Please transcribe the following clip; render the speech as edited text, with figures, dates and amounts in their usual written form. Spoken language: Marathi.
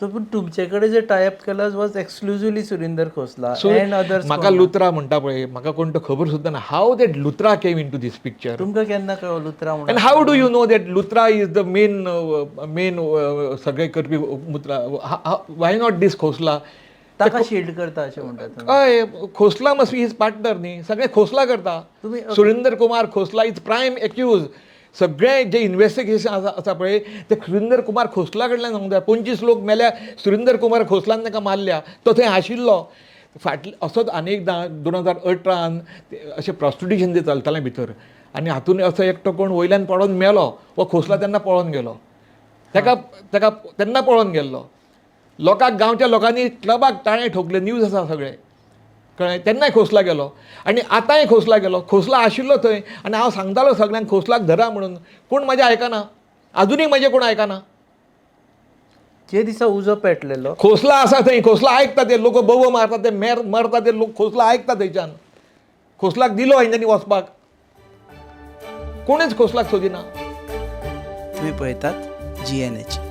पण तुमच्याकडे जे टायअप केला was exclusively Surinder Khosla and others. म्हाका लुत्रा म्हणटा पळय, म्हाका कोण तो खबर सुद्दां ना how that Lutra came into this picture. तुमकां केन्ना कळलो लुत्रा म्हणून? And how do you know that Lutra is the main सगळे करपी मुत्रा. Why not this Khosla? ताका शिल्ड करता अशें म्हणटात तुमी. हय, Khosla must be his partner न्ही, सगळे खोसला करता. तुम्ही Surendra Kumar Khosla is prime accused. सगळे जे इन्व्हेस्टिगेशन आसा पळय ते सुरेंद्र कुमार खोसला कडल्यान सांगूंक जाय. 25 लोक मेल्या, सुरेंद्र कुमार खोसलान ताका मारल्या, तो थंय आशिल्लो. असोच अनेकदां 2018 अशें प्रॉस्टिट्युशन जे चलतालें भितर आनी हातून असो एकटो कोण वयल्यान पडोवन मेलो वो खोसला तेन्ना पळोवन गेलो. ताका तेन्ना पळोवन गेल्लो. लोकांक गांवच्या लोकांनी क्लबाक ताळे ठोकले, न्यूज आसा सगळे कळ्ळें. तेन्नाय खोसला गेलो आनी आतांय खोसला गेलो. खोसला आशिल्लो थंय आनी हांव सांगतालो सगळ्यांक खोसलाक धरा म्हणून. कोण म्हाजें आयकना, आजुनूय म्हाजें कोण आयकना. जे दिसा उजो पेटलेलो खोसला आसा थंय, खोसला आयकता ते लोक बोबो मारता ते मरता ते लोक, खोसला आयकता थंयच्यान. खोसलाक दिलो हेंच्यांनी वचपाक, कोणूच खोसलाक सोदिना. तुम्ही पळयतात GNH.